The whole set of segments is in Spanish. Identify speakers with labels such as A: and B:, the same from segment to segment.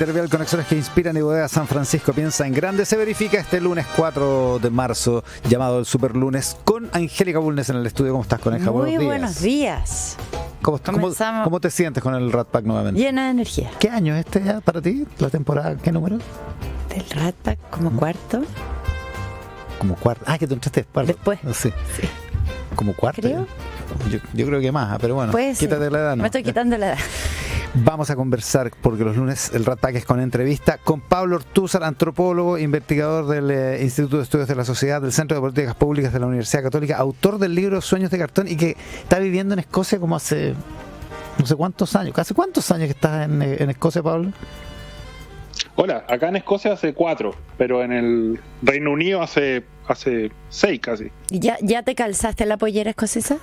A: Terrible, conexiones que inspiran y Bodega San Francisco piensa en grande. Se verifica este lunes 4 de marzo, llamado el Super Lunes, con Angélica Bulnes en el estudio. ¿Cómo estás, Coneja?
B: Muy buenos días.
A: ¿Cómo te sientes con el Rat Pack nuevamente?
B: Llena de energía.
A: ¿Qué año es este ya para ti? ¿La temporada? ¿Qué número?
B: Del Rat Pack, como cuarto.
A: Como cuarto. Ah, que tú entraste
B: después.
A: Sí. ¿Como cuarto?
B: Creo.
A: Yo creo que más, pero bueno,
B: pues
A: quítate la edad. ¿No?
B: Me estoy quitando la edad.
A: Vamos a conversar, porque los lunes el Rat Pack es con entrevista, con Pablo Ortúzar, antropólogo, investigador del Instituto de Estudios de la Sociedad, del Centro de Políticas Públicas de la Universidad Católica, autor del libro Sueños de Cartón, y que está viviendo en Escocia como hace no sé cuántos años. ¿Hace cuántos años que estás en Escocia, Pablo?
C: Hola, acá en Escocia hace 4, pero en el Reino Unido hace 6 casi.
B: ¿Y ya te calzaste la pollera escocesa?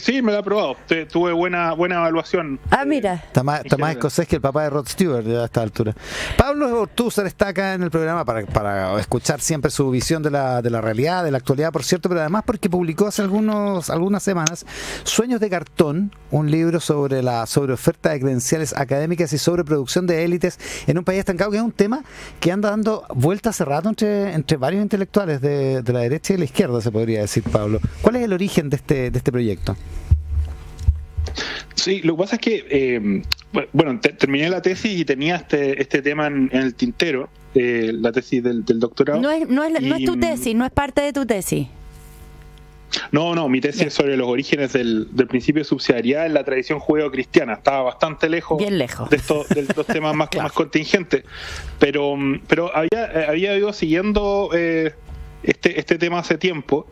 C: Sí, me lo he probado. Tuve buena evaluación.
B: Ah, mira.
A: Está más escocés que el papá de Rod Stewart a esta altura. Pablo Ortúzar está acá en el programa para escuchar siempre su visión de la realidad, de la actualidad, por cierto, pero además porque publicó hace algunas semanas Sueños de Cartón, un libro sobre oferta de credenciales académicas y sobre producción de élites en un país estancado, que es un tema que anda dando vueltas hace rato entre varios intelectuales de la derecha y la izquierda, se podría decir, Pablo. ¿Cuál es el origen de este proyecto?
C: Sí, lo que pasa es que terminé la tesis y tenía este tema en el tintero, la tesis del doctorado.
B: No es tu tesis, no es parte de tu tesis.
C: No, mi tesis es sobre los orígenes del principio de subsidiariedad en la tradición judeo-cristiana. Estaba bastante lejos,
B: bien lejos
C: de los temas más, claro, más contingentes. Pero había ido siguiendo este tema hace tiempo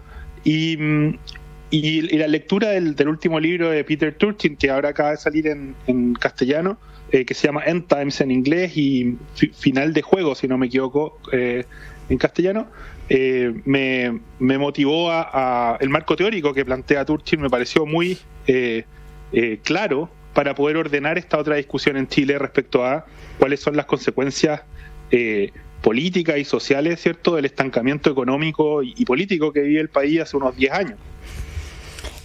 C: y la lectura del último libro de Peter Turchin, que ahora acaba de salir en castellano, que se llama End Times en inglés y Final de Juego, si no me equivoco, en castellano, me motivó a el marco teórico que plantea Turchin. Me pareció muy claro para poder ordenar esta otra discusión en Chile respecto a cuáles son las consecuencias políticas y sociales, ¿cierto?, del estancamiento económico y político que vive el país hace unos 10 años.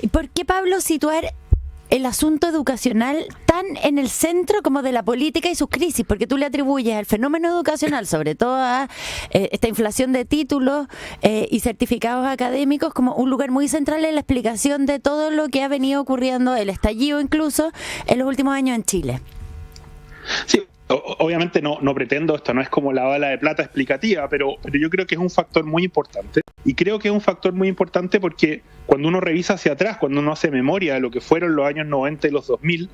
B: ¿Y por qué, Pablo, situar el asunto educacional tan en el centro como de la política y sus crisis? Porque tú le atribuyes al fenómeno educacional, sobre todo a esta inflación de títulos y certificados académicos, como un lugar muy central en la explicación de todo lo que ha venido ocurriendo, el estallido incluso, en los últimos años en Chile.
C: Sí. Obviamente no pretendo, esto no es como la bala de plata explicativa, pero yo creo que es un factor muy importante. Y creo que es un factor muy importante porque cuando uno revisa hacia atrás, cuando uno hace memoria de lo que fueron los años 90 y los 2000,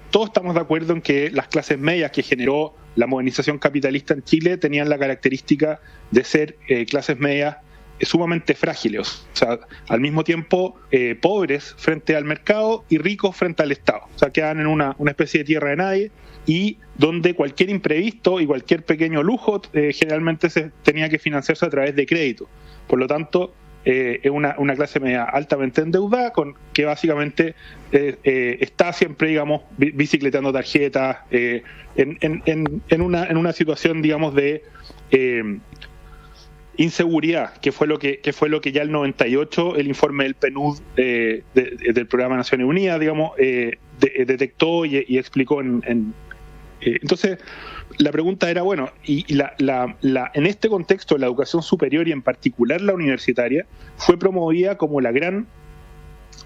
C: todos estamos de acuerdo en que las clases medias que generó la modernización capitalista en Chile tenían la característica de ser clases medias sumamente frágiles, o sea, al mismo tiempo pobres frente al mercado y ricos frente al Estado. O sea, quedan en una especie de tierra de nadie, y donde cualquier imprevisto y cualquier pequeño lujo generalmente se tenía que financiarse a través de crédito. Por lo tanto, es una clase media altamente endeudada, que básicamente está siempre, digamos, bicicleteando tarjetas, en una situación, digamos, de inseguridad, que fue lo que ya el 98 el informe del PNUD del Programa de Naciones Unidas, digamos, detectó y explicó entonces la pregunta era, bueno, y en este contexto la educación superior y en particular la universitaria fue promovida como la gran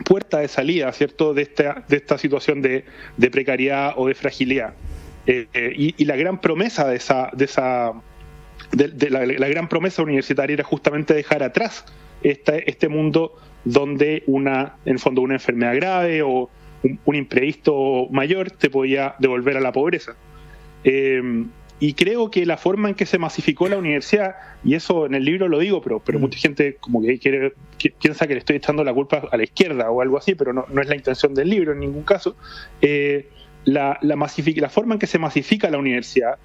C: puerta de salida, ¿cierto?, de esta situación de precariedad o de fragilidad, y la gran promesa la gran promesa universitaria era justamente dejar atrás este mundo donde en el fondo una enfermedad grave o un imprevisto mayor te podía devolver a la pobreza. Y creo que la forma en que se masificó la universidad, y eso en el libro lo digo, pero mucha gente como que piensa que le estoy echando la culpa a la izquierda o algo así, pero no es la intención del libro en ningún caso. La forma en que se masifica la universidad,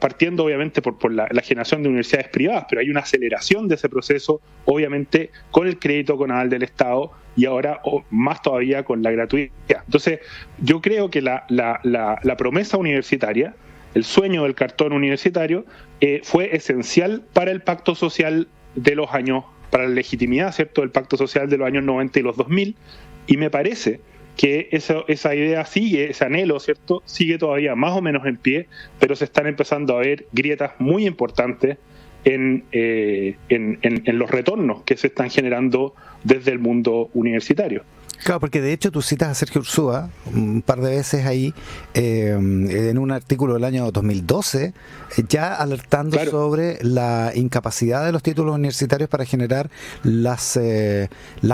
C: partiendo obviamente por la generación de universidades privadas, pero hay una aceleración de ese proceso, obviamente con el crédito con aval del Estado y ahora más todavía con la gratuidad. Entonces yo creo que la promesa universitaria, el sueño del cartón universitario, fue esencial para el pacto social de los años, para la legitimidad, ¿cierto?, del pacto social de los años 90 y los 2000, y me parece que esa idea sigue, ese anhelo, ¿cierto?, sigue todavía más o menos en pie, pero se están empezando a ver grietas muy importantes en los retornos que se están generando desde el mundo universitario.
A: Claro, porque de hecho tú citas a Sergio Ursúa un par de veces ahí en un artículo del año 2012, ya alertando sobre la incapacidad de los títulos universitarios para generar las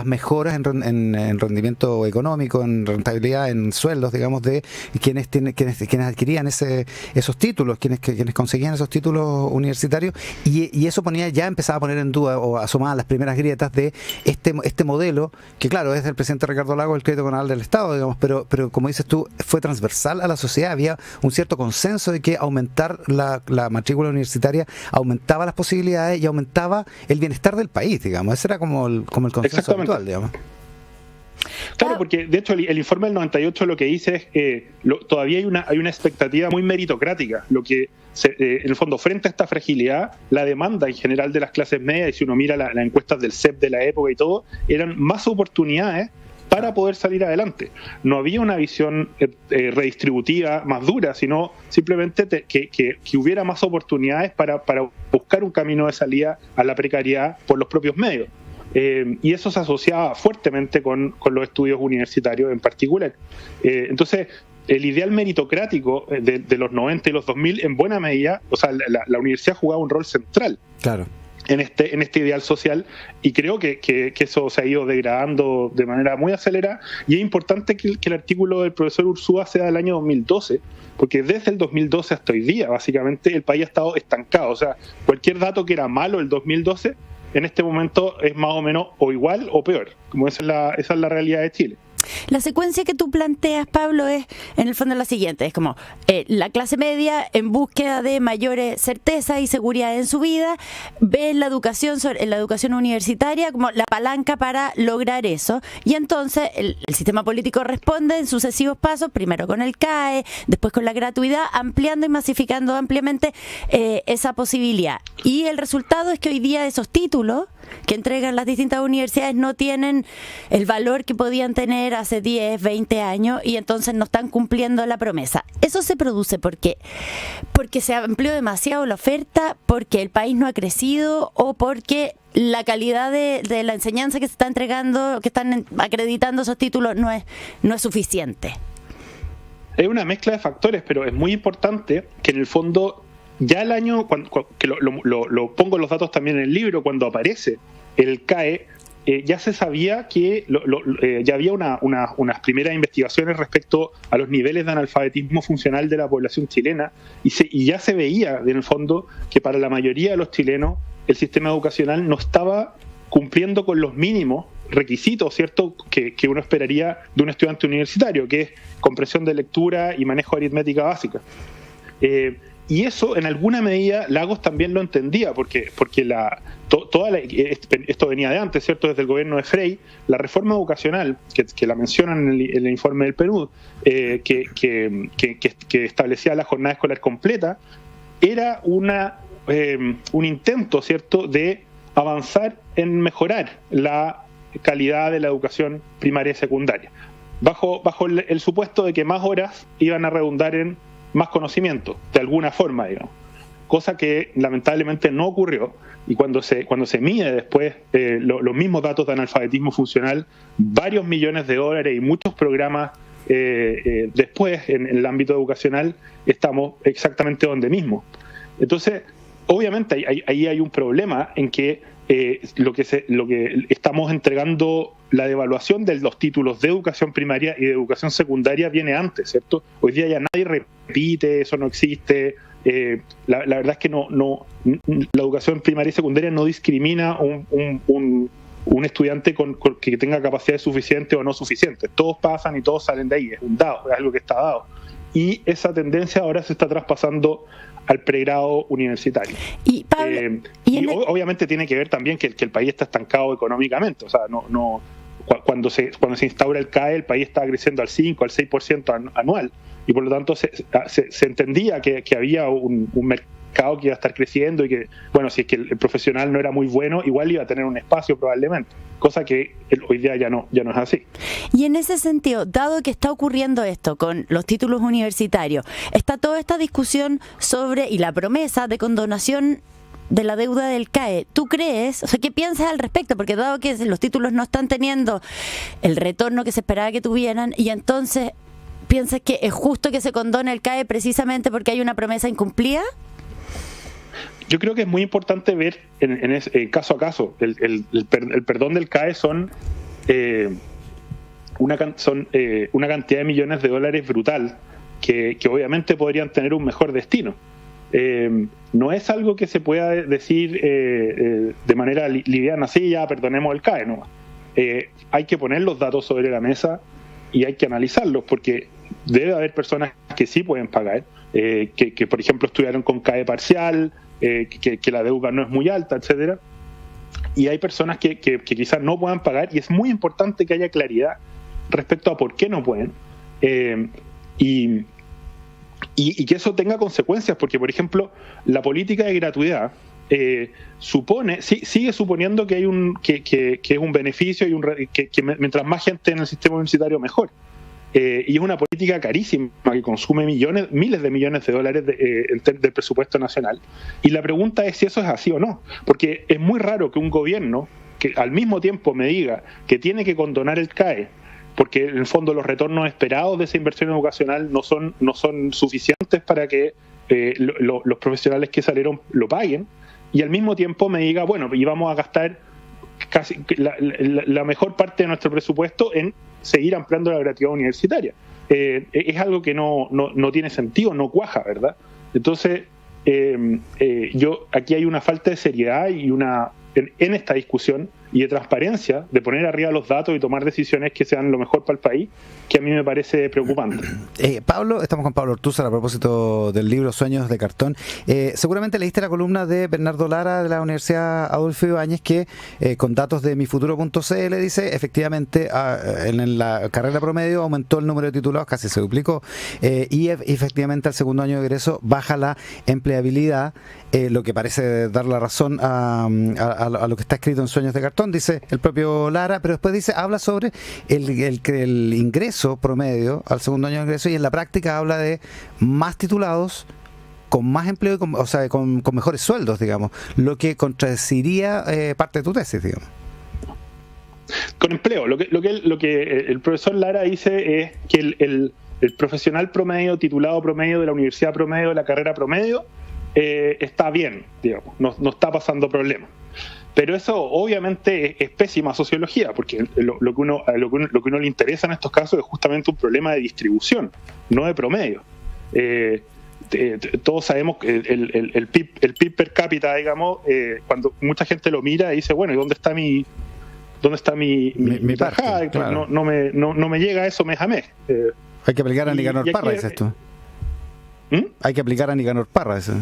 A: mejoras en rendimiento económico, en rentabilidad, en sueldos, digamos, de quienes adquirían esos títulos, quienes conseguían esos títulos universitarios, y eso empezaba a poner en duda o asomaba las primeras grietas de este modelo, que claro, es del presidente Ricardo Lagos, el crédito conal del Estado, digamos, pero como dices tú, fue transversal a la sociedad. Había un cierto consenso de que aumentar la matrícula universitaria aumentaba las posibilidades y aumentaba el bienestar del país, digamos. Ese era como el consenso actual, digamos.
C: Claro, porque de hecho el informe del 98 lo que dice es que todavía hay una expectativa muy meritocrática, lo que en el fondo, frente a esta fragilidad, la demanda en general de las clases medias, y si uno mira las encuestas del CEP de la época y todo, eran más oportunidades para poder salir adelante. No había una visión redistributiva más dura, sino simplemente que hubiera más oportunidades para buscar un camino de salida a la precariedad por los propios medios. Y eso se asociaba fuertemente con los estudios universitarios en particular. Entonces, el ideal meritocrático de los 90 y los 2000, en buena medida, o sea, la universidad jugaba un rol central.
A: Claro.
C: En este ideal social, y creo que eso se ha ido degradando de manera muy acelerada, y es importante que el artículo del profesor Ursúa sea del año 2012, porque desde el 2012 hasta hoy día, básicamente, el país ha estado estancado. O sea, cualquier dato que era malo el 2012, en este momento es más o menos o igual o peor, como esa es la realidad de Chile.
B: La secuencia que tú planteas, Pablo, es en el fondo la siguiente: es como la clase media, en búsqueda de mayores certezas y seguridad en su vida, ve la educación universitaria como la palanca para lograr eso, y entonces el sistema político responde en sucesivos pasos, primero con el CAE, después con la gratuidad, ampliando y masificando ampliamente esa posibilidad. Y el resultado es que hoy día esos títulos que entregan las distintas universidades no tienen el valor que podían tener hace 10, 20 años, y entonces no están cumpliendo la promesa. Eso se produce porque se amplió demasiado la oferta, porque el país no ha crecido, o porque la calidad de la enseñanza que se está entregando, que están acreditando esos títulos, no es suficiente.
C: Es una mezcla de factores, pero es muy importante que en el fondo ya el año, que lo pongo los datos también en el libro, cuando aparece el CAE, ya se sabía que ya había unas primeras investigaciones respecto a los niveles de analfabetismo funcional de la población chilena, y ya se veía, en el fondo, que para la mayoría de los chilenos el sistema educacional no estaba cumpliendo con los mínimos requisitos, ¿cierto?, que uno esperaría de un estudiante universitario, que es comprensión de lectura y manejo de aritmética básica. Y eso, en alguna medida, Lagos también lo entendía, porque esto venía de antes, ¿cierto?, desde el gobierno de Frey. La reforma educacional, que la mencionan en el informe del PNUD, que establecía la jornada escolar completa, era un intento, ¿cierto?, de avanzar en mejorar la calidad de la educación primaria y secundaria, bajo el supuesto de que más horas iban a redundar en más conocimiento, de alguna forma, digamos. Cosa que lamentablemente no ocurrió, y cuando se mide después los mismos datos de analfabetismo funcional, varios millones de dólares y muchos programas después en el ámbito educacional, estamos exactamente donde mismo. Entonces, obviamente ahí hay un problema en que lo que estamos entregando, la devaluación de los títulos de educación primaria y de educación secundaria viene antes, ¿cierto? Hoy día ya nadie repite, eso no existe. La verdad es que la educación primaria y secundaria no discrimina un estudiante que tenga capacidades suficientes o no suficientes. Todos pasan y todos salen de ahí, es un dado, es algo que está dado. Y esa tendencia ahora se está traspasando al pregrado universitario. Y, Pablo, obviamente tiene que ver también que el país está estancado económicamente. O sea, cuando se instaura el CAE, el país estaba creciendo al 5, al 6% anual, y por lo tanto se entendía que había un mercado que iba a estar creciendo y que, bueno, si es que el profesional no era muy bueno, igual iba a tener un espacio probablemente, cosa que hoy día ya no es así.
B: Y en ese sentido, dado que está ocurriendo esto con los títulos universitarios, está toda esta discusión sobre y la promesa de condonación de la deuda del CAE. ¿Tú crees, o sea, qué piensas al respecto? Porque dado que los títulos no están teniendo el retorno que se esperaba que tuvieran, y entonces ¿piensas que es justo que se condone el CAE precisamente porque hay una promesa incumplida?
C: Yo creo que es muy importante ver en caso a caso. El perdón del CAE son una cantidad de millones de dólares brutal que obviamente podrían tener un mejor destino. No es algo que se pueda decir de manera liviana, sí, ya perdonemos el CAE, no. Hay que poner los datos sobre la mesa y hay que analizarlos, porque debe haber personas que sí pueden pagar, que por ejemplo estudiaron con CAE parcial, que la deuda no es muy alta, etcétera, y hay personas que quizás no puedan pagar, y es muy importante que haya claridad respecto a por qué no pueden, y que eso tenga consecuencias, porque por ejemplo la política de gratuidad sigue suponiendo que hay que es un beneficio y que mientras más gente en el sistema universitario mejor, y es una política carísima que consume miles de millones de dólares del presupuesto nacional, y la pregunta es si eso es así o no, porque es muy raro que un gobierno que al mismo tiempo me diga que tiene que condonar el CAE porque en el fondo los retornos esperados de esa inversión educacional no son suficientes para que los profesionales que salieron lo paguen, y al mismo tiempo me diga, bueno, y vamos a gastar casi la mejor parte de nuestro presupuesto en seguir ampliando la gratuidad universitaria. Es algo que no tiene sentido, no cuaja, ¿verdad? Entonces, aquí hay una falta de seriedad y en esta discusión y de transparencia, de poner arriba los datos y tomar decisiones que sean lo mejor para el país, que a mí me parece preocupante.
A: Pablo, estamos con Pablo Ortúzar a propósito del libro Sueños de Cartón. Seguramente leíste la columna de Bernardo Lara de la Universidad Adolfo Ibáñez, que con datos de mifuturo.cl dice, efectivamente, en la carrera promedio aumentó el número de titulados, casi se duplicó, y efectivamente al segundo año de egreso baja la empleabilidad, lo que parece dar la razón a lo que está escrito en Sueños de Cartón, dice el propio Lara, pero después habla sobre el ingreso promedio al segundo año de ingreso, y en la práctica habla de más titulados con más empleo, con mejores sueldos, digamos, lo que contradeciría parte de tu tesis, digamos.
C: Con empleo, lo que el profesor Lara dice es que el profesional promedio, titulado promedio de la universidad promedio, de la carrera promedio, está bien, digamos, no está pasando problemas. Pero eso obviamente es pésima sociología, porque lo que uno le interesa en estos casos es justamente un problema de distribución, no de promedio. Todos sabemos que el PIB per cápita, digamos, cuando mucha gente lo mira y dice, bueno, ¿y dónde está mi tajada? Claro. No me llega eso mes a mes.
A: Hay que aplicar a Nicanor Parra, dices tú. Hay que aplicar a Nicanor Parra, eso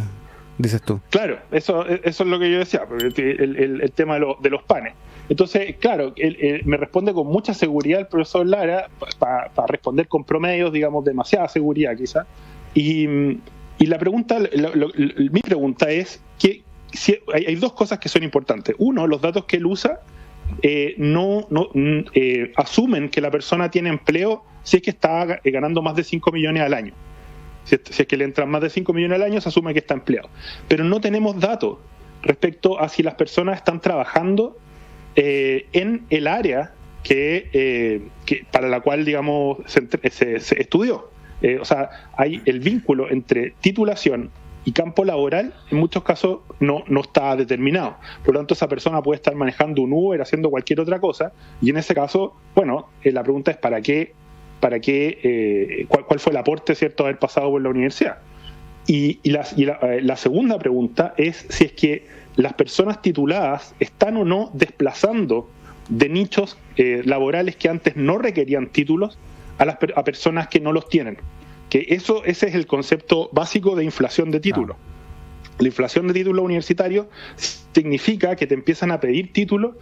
A: dices tú.
C: Claro, eso es lo que yo decía, el tema de los panes. Entonces, claro, me responde con mucha seguridad el profesor Lara, para responder con promedios, digamos, demasiada seguridad quizás. Y la pregunta, mi pregunta es que hay dos cosas que son importantes. Uno, los datos que él usa asumen que la persona tiene empleo si es que está ganando más de 5 millones al año. Si es que le entran más de 5 millones al año, se asume que está empleado. Pero no tenemos datos respecto a si las personas están trabajando en el área que para la cual, digamos, se estudió. O sea, hay el vínculo entre titulación y campo laboral, en muchos casos no está determinado. Por lo tanto, esa persona puede estar manejando un Uber, haciendo cualquier otra cosa, y en ese caso, bueno, la pregunta es ¿cuál fue el aporte, cierto, haber pasado por la universidad? Y la segunda pregunta es si es que las personas tituladas están o no desplazando de nichos laborales que antes no requerían títulos a personas que no los tienen. Que ese es el concepto básico de inflación de títulos. La inflación de títulos universitarios significa que te empiezan a pedir títulos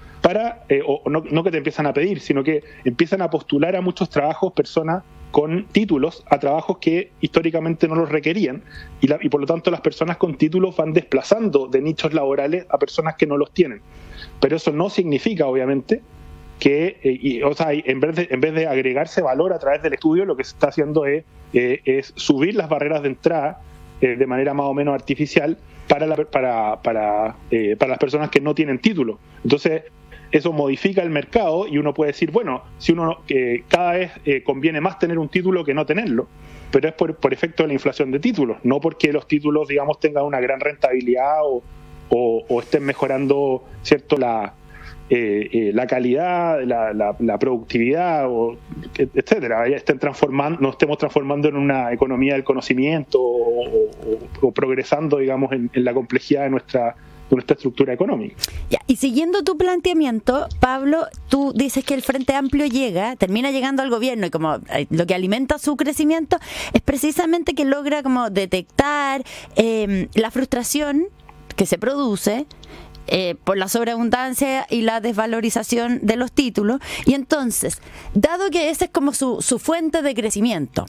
C: no que te empiezan a pedir, sino que empiezan a postular a muchos trabajos personas con títulos a trabajos que históricamente no los requerían, y por lo tanto las personas con títulos van desplazando de nichos laborales a personas que no los tienen. Pero eso no significa, obviamente, que en vez de agregarse valor a través del estudio, lo que se está haciendo es subir las barreras de entrada de manera más o menos artificial para las personas que no tienen título. Entonces, eso modifica el mercado y uno puede decir, bueno, si uno cada vez conviene más tener un título que no tenerlo, pero es por efecto de la inflación de títulos, no porque los títulos, digamos, tengan una gran rentabilidad o estén mejorando, ¿cierto?, la calidad, la productividad, etcétera, nos estemos transformando en una economía del conocimiento o progresando, digamos, en la complejidad de nuestra estructura económica.
B: Ya, y siguiendo tu planteamiento, Pablo, tú dices que el Frente Amplio termina llegando al gobierno y como lo que alimenta su crecimiento es precisamente que logra como detectar la frustración que se produce por la sobreabundancia y la desvalorización de los títulos, y entonces, dado que esa es como su fuente de crecimiento,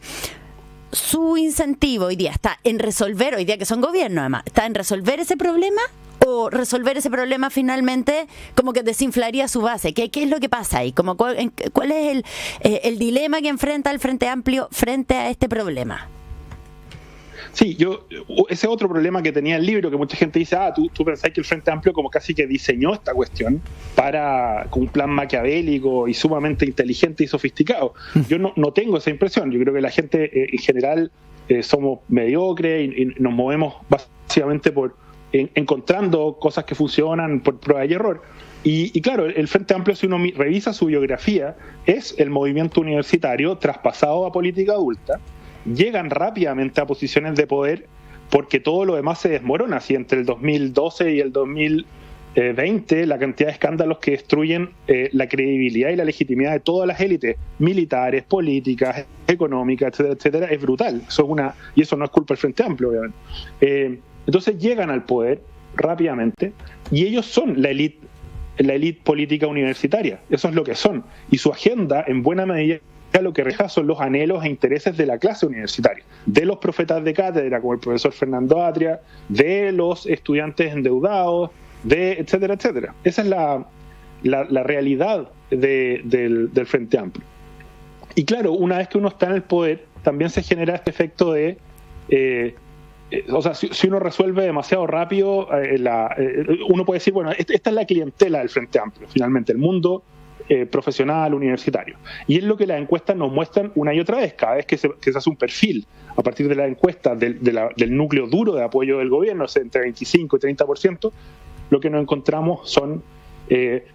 B: su incentivo hoy día está en resolver, hoy día que son gobierno además, está en resolver ese problema, o resolver ese problema finalmente como que desinflaría su base. ¿Qué es lo que pasa ahí? ¿Cuál es el dilema que enfrenta el Frente Amplio frente a este problema?
C: Sí, ese otro problema que tenía el libro, que mucha gente dice, tú pensás que el Frente Amplio como casi que diseñó esta cuestión con un plan maquiavélico y sumamente inteligente y sofisticado. Yo no tengo esa impresión. Yo creo que la gente en general somos mediocres y nos movemos básicamente encontrando cosas que funcionan por prueba y error. Y claro, el Frente Amplio, si uno revisa su biografía, es el movimiento universitario traspasado a política adulta. Llegan rápidamente a posiciones de poder porque todo lo demás se desmorona. Si entre el 2012 y el 2020 la cantidad de escándalos que destruyen la credibilidad y la legitimidad de todas las élites militares, políticas, económicas, etcétera, etcétera, es brutal. Y eso no es culpa del Frente Amplio, obviamente. Entonces llegan al poder rápidamente y ellos son la élite política universitaria. Eso es lo que son. Y su agenda, en buena medida, lo que refleja son los anhelos e intereses de la clase universitaria, de los profetas de cátedra, como el profesor Fernando Atria, de los estudiantes endeudados, etcétera, etcétera. Esa es la realidad del Frente Amplio. Y claro, una vez que uno está en el poder, también se genera este efecto de... si uno resuelve demasiado rápido, uno puede decir, bueno, esta es la clientela del Frente Amplio, finalmente, el mundo profesional, universitario. Y es lo que las encuestas nos muestran una y otra vez, cada vez que se hace un perfil a partir de las encuestas del núcleo duro de apoyo del gobierno, entre 25 y 30%, lo que nos encontramos son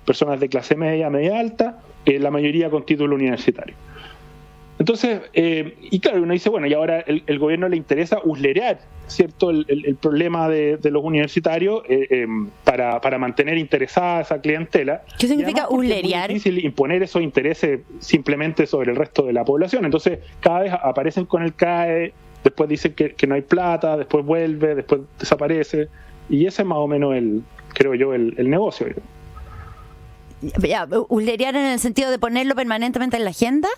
C: personas de clase media, media alta, la mayoría con título universitario. Entonces, y claro, uno dice, bueno, y ahora el gobierno le interesa huslerear, ¿cierto?, el problema de los universitarios para mantener interesada a esa clientela.
B: ¿Qué significa huslerear?
C: Es muy difícil imponer esos intereses simplemente sobre el resto de la población. Entonces, cada vez aparecen con el CAE, después dicen que no hay plata, después vuelve, después desaparece. Y ese es más o menos, creo yo, el negocio.
B: Ya, huslerear en el sentido de ponerlo permanentemente en la agenda.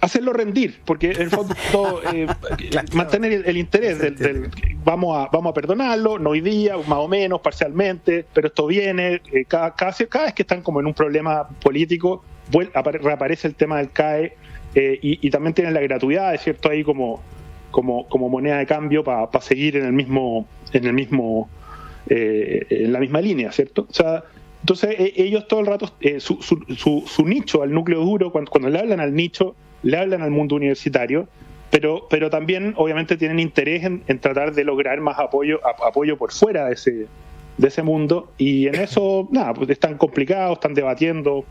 C: Hacerlo rendir, porque en el fondo mantener el interés vamos a perdonarlo, no hoy día, más o menos, parcialmente, pero esto viene, cada vez que están como en un problema político, reaparece el tema del CAE, y también tienen la gratuidad, es cierto, ahí como moneda de cambio para seguir en la misma línea, ¿cierto? O sea, entonces ellos todo el rato, su nicho, al núcleo duro, cuando le hablan al nicho, le hablan al mundo universitario, pero también obviamente tienen interés en tratar de lograr más apoyo por fuera de ese mundo, y en eso pues están complicados, están debatiendo,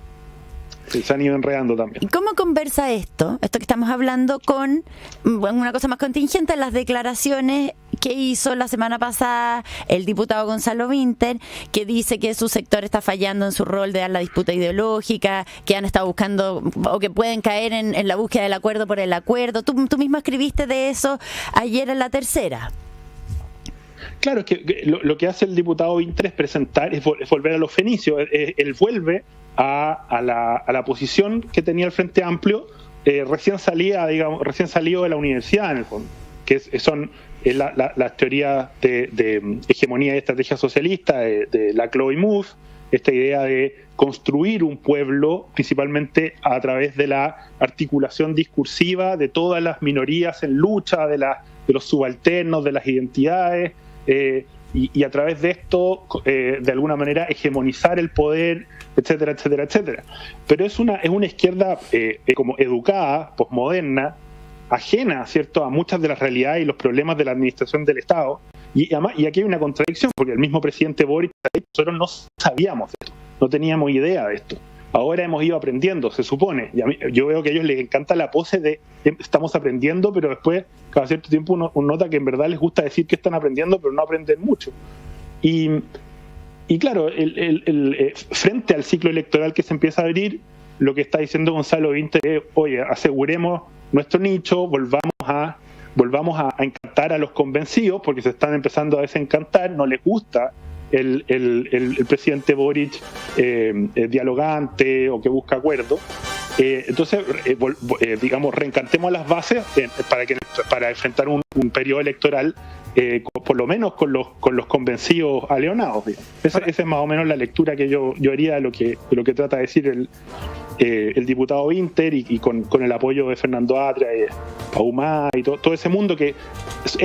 C: se han ido enredando también.
B: ¿Y cómo conversa esto que estamos hablando con una cosa más contingente, las declaraciones que hizo la semana pasada el diputado Gonzalo Vinter, que dice que su sector está fallando en su rol de dar la disputa ideológica, que han estado buscando o que pueden caer en la búsqueda del acuerdo por el acuerdo? Tú mismo escribiste de eso ayer en La Tercera.
C: Claro, es que lo que hace el diputado Vinter es volver a los fenicios. Él vuelve a la posición que tenía el Frente Amplio recién salido de la universidad, en el fondo, que son las teorías de hegemonía y estrategia socialista de Laclau y Mouffe, esta idea de construir un pueblo principalmente a través de la articulación discursiva de todas las minorías en lucha, de los subalternos, de las identidades, y a través de esto, de alguna manera, hegemonizar el poder, etcétera, etcétera, etcétera. Pero es una izquierda como educada, posmoderna, ajena, ¿cierto?, a muchas de las realidades y los problemas de la administración del Estado. Y además, y aquí hay una contradicción, porque el mismo presidente Boric, nosotros no sabíamos de esto, no teníamos idea de esto. Ahora hemos ido aprendiendo, se supone. Y yo veo que a ellos les encanta la pose de estamos aprendiendo, pero después, cada cierto tiempo, uno nota que en verdad les gusta decir que están aprendiendo, pero no aprenden mucho. Y claro, frente al ciclo electoral que se empieza a abrir, lo que está diciendo Gonzalo Vinter es, oye, aseguremos nuestro nicho, volvamos a encantar a los convencidos, porque se están empezando a desencantar, no les gusta el presidente Boric dialogante o que busca acuerdo. Entonces, digamos, reencantemos las bases para enfrentar un periodo electoral, por lo menos con los convencidos aleonados. Esa es más o menos la lectura que yo haría de lo que trata de decir el diputado Vinter y con el apoyo de Fernando Atria, Paumá y todo ese mundo que es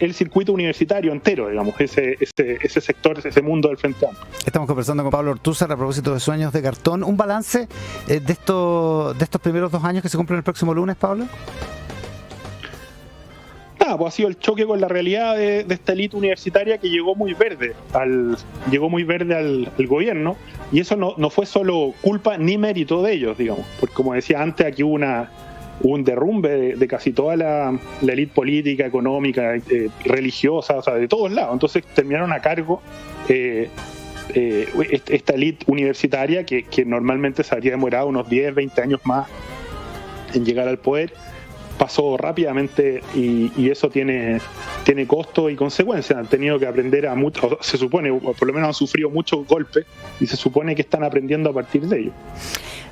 C: el circuito universitario entero, digamos, ese sector, ese mundo del Frente Amplio.
A: Estamos conversando con Pablo Ortúzar a propósito de Sueños de Cartón. ¿Un balance de estos primeros 2 años que se cumplen el próximo lunes, Pablo?
C: Pues ha sido el choque con la realidad de esta élite universitaria que llegó muy verde al gobierno, y eso no fue solo culpa ni mérito de ellos, digamos, porque como decía antes, aquí hubo un derrumbe de casi toda la élite política, económica, religiosa, o sea, de todos lados. Entonces terminaron a cargo esta élite universitaria que normalmente se habría demorado unos 10, 20 años más en llegar al poder. Pasó rápidamente y eso tiene costo y consecuencias. Han tenido que aprender se supone, o por lo menos han sufrido muchos golpes, y se supone que están aprendiendo a partir de ello.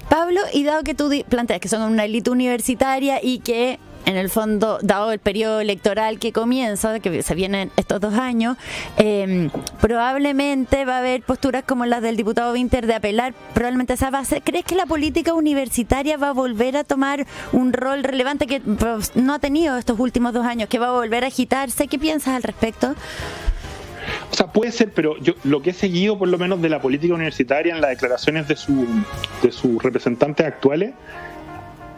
B: Pablo, y dado que tú planteas que son una élite universitaria y que en el fondo, dado el periodo electoral que comienza, que se vienen estos 2 años, probablemente va a haber posturas como las del diputado Vinter de apelar probablemente a esa base. ¿Crees que la política universitaria va a volver a tomar un rol relevante que no ha tenido estos últimos 2 años, que va a volver a agitarse? ¿Qué piensas al respecto?
C: O sea, puede ser, pero yo lo que he seguido por lo menos de la política universitaria en las declaraciones de sus representantes actuales,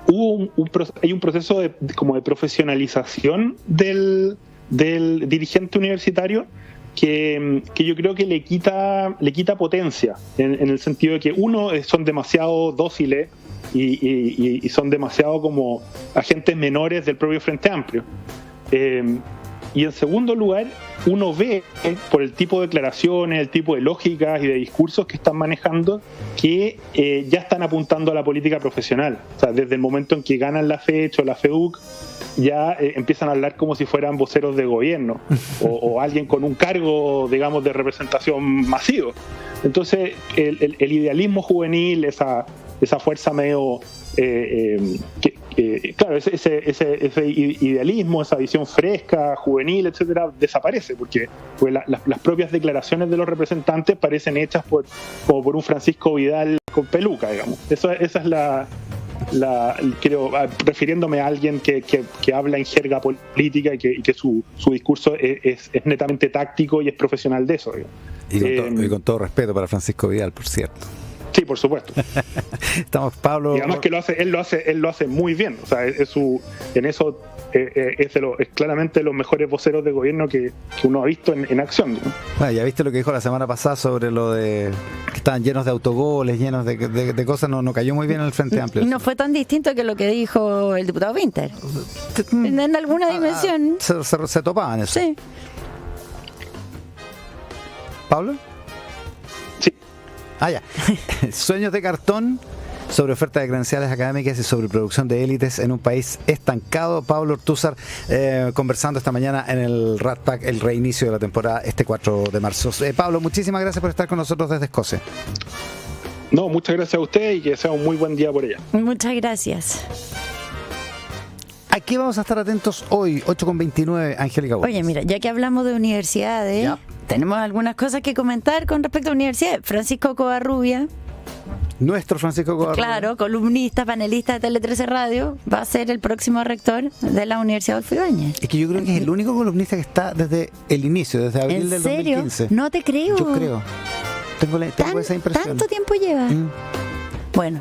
C: hay un proceso como de profesionalización del dirigente universitario que yo creo que le quita potencia, en el sentido de que son demasiado dóciles y son demasiado como agentes menores del propio Frente Amplio. Y en segundo lugar, uno ve por el tipo de declaraciones, el tipo de lógicas y de discursos que están manejando, que ya están apuntando a la política profesional. O sea, desde el momento en que ganan la FECH o la FEUC, ya empiezan a hablar como si fueran voceros de gobierno o alguien con un cargo, digamos, de representación masivo. Entonces, el idealismo juvenil, esa fuerza medio... claro, ese idealismo, esa visión fresca, juvenil, etcétera, desaparece, porque las propias declaraciones de los representantes parecen hechas como por un Francisco Vidal con peluca, digamos. Esa es creo, refiriéndome a alguien que habla en jerga política y que su discurso es netamente táctico y es profesional de eso, digamos.
A: Y con todo respeto para Francisco Vidal, por cierto.
C: Sí, por supuesto.
A: Estamos, Pablo.
C: Y además que él lo hace muy bien. O sea, es claramente los mejores voceros de gobierno que uno ha visto en acción, ¿no?
A: Bueno, ya viste lo que dijo la semana pasada sobre lo de que estaban llenos de autogoles, llenos de cosas. No cayó muy bien en el Frente Amplio.
B: Y no fue tan distinto que lo que dijo el diputado Vinter. En alguna dimensión.
A: Se topaban eso.
B: Sí.
A: ¿Pablo?
C: Sí.
A: Ya. Sueños de Cartón, sobre oferta de credenciales académicas y sobre producción de élites en un país estancado. Pablo Ortúzar conversando esta mañana en el Rat Pack, el reinicio de la temporada este 4 de marzo. Pablo, muchísimas gracias por estar con nosotros desde Escocia.
C: No, muchas gracias a usted y que sea un muy buen día por allá.
B: Muchas gracias.
A: ¿A qué vamos a estar atentos hoy, 8:29, Angélica Gómez?
B: Oye, mira, ya que hablamos de universidades,
A: Ya.
B: tenemos algunas cosas que comentar con respecto a universidades. Francisco Covarrubia,
A: Nuestro Francisco Covarrubias.
B: claro, columnista, panelista de Tele 13 Radio, va a ser el próximo rector de la Universidad Adolfo Ibáñez.
A: Es que yo creo que es el único columnista que está desde el inicio, desde abril
B: ¿En
A: del
B: serio?
A: 2015.
B: No te creo.
A: Yo creo. Tengo esa impresión.
B: ¿Tanto tiempo lleva?
A: Mm.
B: Bueno,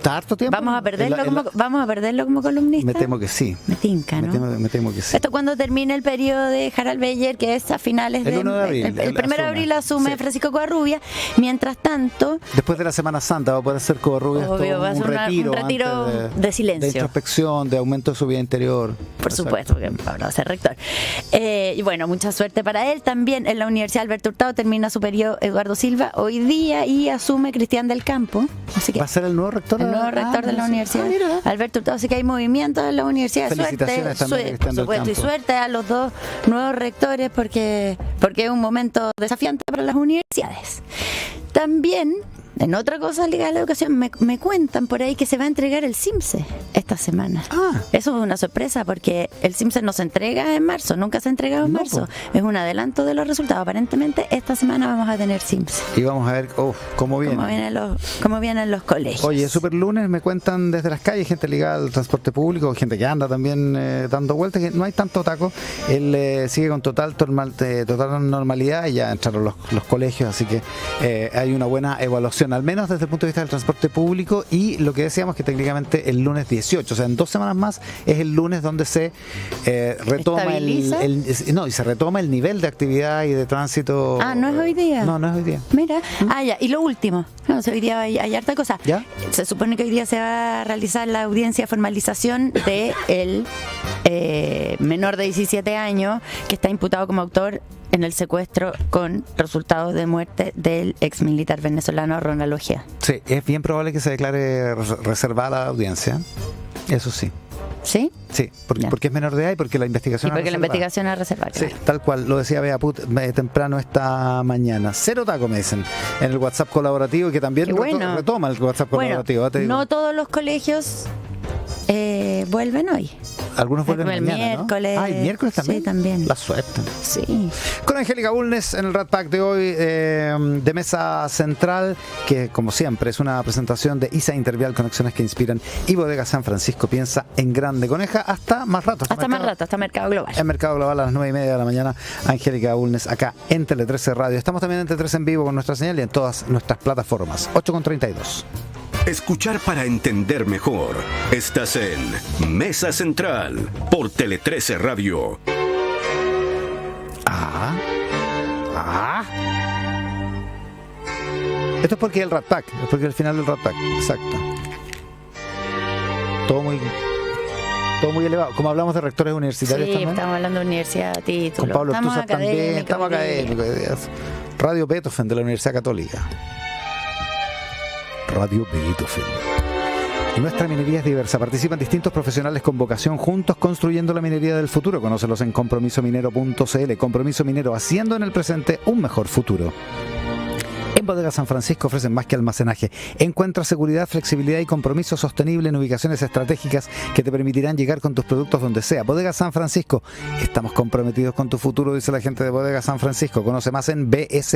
A: ¿Está harto tiempo?
B: vamos a perderlo,
A: En la-
B: vamos a perderlo como columnista.
A: Me temo que sí.
B: Me tinca, ¿no?
A: Me temo que sí.
B: Esto cuando termine el periodo de Harald Beyer, que es a finales
A: El 1 de abril,
B: El
A: él
B: 1 de
A: asume.
B: abril asume
A: Sí.
B: Francisco Covarrubia. Mientras tanto,
A: Después de la Semana Santa va a poder hacer Covarrubias
B: obvio,
A: todo
B: va a ser
A: un retiro
B: retiro
A: antes
B: de silencio.
A: de introspección, de aumento de su vida interior.
B: Por supuesto, porque Pablo va a ser rector. Y bueno, mucha suerte para él. También en la Universidad Alberto Hurtado termina su periodo Eduardo Silva hoy día y asume Cristian del Campo. Así que
A: ¿Va a ser el nuevo rector?
B: el nuevo rector de la universidad. Alberto Hurtado, así que hay movimientos en la universidad.
A: Felicitaciones también a Cristian
B: por
A: del
B: supuesto, y
A: Campo.
B: suerte a los dos nuevos rectores porque es un momento desafiante para las universidades. También, en otra cosa ligada a la educación, me cuentan por ahí que se va a entregar el CIMSE esta semana.
A: Ah.
B: Eso es una sorpresa porque el CIMSE no se entrega en marzo, nunca se ha entregado en
A: No,
B: marzo.
A: po.
B: Es un adelanto de los resultados. Aparentemente esta semana vamos a tener CIMSE.
A: Y vamos a ver cómo viene.
B: Cómo vienen los colegios.
A: Oye, Super Lunes me cuentan desde las calles, gente ligada al transporte público, gente que anda también dando vueltas, que no hay tanto taco. Él sigue con total normalidad y ya entraron los colegios, así que hay una buena evaluación, al menos desde el punto de vista del transporte público. Y lo que decíamos que técnicamente el lunes 18, o sea, en 2 semanas más, es el lunes donde se retoma
B: ¿Estabiliza?
A: y se retoma el nivel de actividad y de tránsito.
B: Ah, ¿no es hoy día?
A: No es hoy día.
B: Mira, ya, y lo último, no sé, hoy día hay harta cosa.
A: ¿Ya?
B: Se supone que hoy día se va a realizar la audiencia de formalización de el menor de 17 años que está imputado como autor en el secuestro con resultados de muerte del ex militar venezolano Ronald Ojeda.
A: Sí, es bien probable que se declare reservada la audiencia, eso sí.
B: ¿Sí?
A: Sí, porque es menor de edad y porque la investigación
B: Y porque
A: es
B: la
A: reservada.
B: investigación es reservada.
A: Sí,
B: claro.
A: tal cual, lo decía Bea Put temprano esta mañana. Cero taco, me dicen, en el WhatsApp colaborativo, y que también
B: Qué bueno.
A: retoma el WhatsApp
B: Bueno,
A: colaborativo. Te digo.
B: no todos los colegios vuelven hoy.
A: Algunos vuelven
B: el
A: mañana,
B: miércoles.
A: ¿no? Ah, ¿el miércoles también?
B: Sí, también.
A: La suerte.
B: Sí.
A: Con Angélica Bulnes en el Rat Pack de hoy de Mesa Central, que como siempre es una presentación de ISA Intervial, conexiones que inspiran, y Bodega San Francisco piensa en grande. Coneja, hasta más rato.
B: Hasta más rato, hasta Mercado Global.
A: En Mercado Global a las 9:30 de la mañana, Angélica Bulnes acá en Tele 13 Radio. Estamos también en Tele 13 en vivo con nuestra señal y en todas nuestras plataformas. 8:32.
D: Escuchar para entender mejor. Estás en Mesa Central por Tele 13 Radio.
A: Esto es porque el Rat Pack, es porque el final del Rat Pack, exacto. Todo muy elevado. Como hablamos de rectores universitarios
B: Sí,
A: también.
B: estamos hablando de universidad, título.
A: Con Pablo
B: estamos
A: Ortúzar también, estamos
B: académicos.
A: académicos. Radio Beethoven de la Universidad Católica. Radio Beethoven. Nuestra minería es diversa. Participan distintos profesionales con vocación, juntos construyendo la minería del futuro. Conócelos en compromisominero.cl. Compromiso Minero, haciendo en el presente un mejor futuro. En Bodega San Francisco ofrecen más que almacenaje. Encuentra seguridad, flexibilidad y compromiso sostenible en ubicaciones estratégicas que te permitirán llegar con tus productos donde sea. Bodega San Francisco. Estamos comprometidos con tu futuro, dice la gente de Bodega San Francisco. Conoce más en BS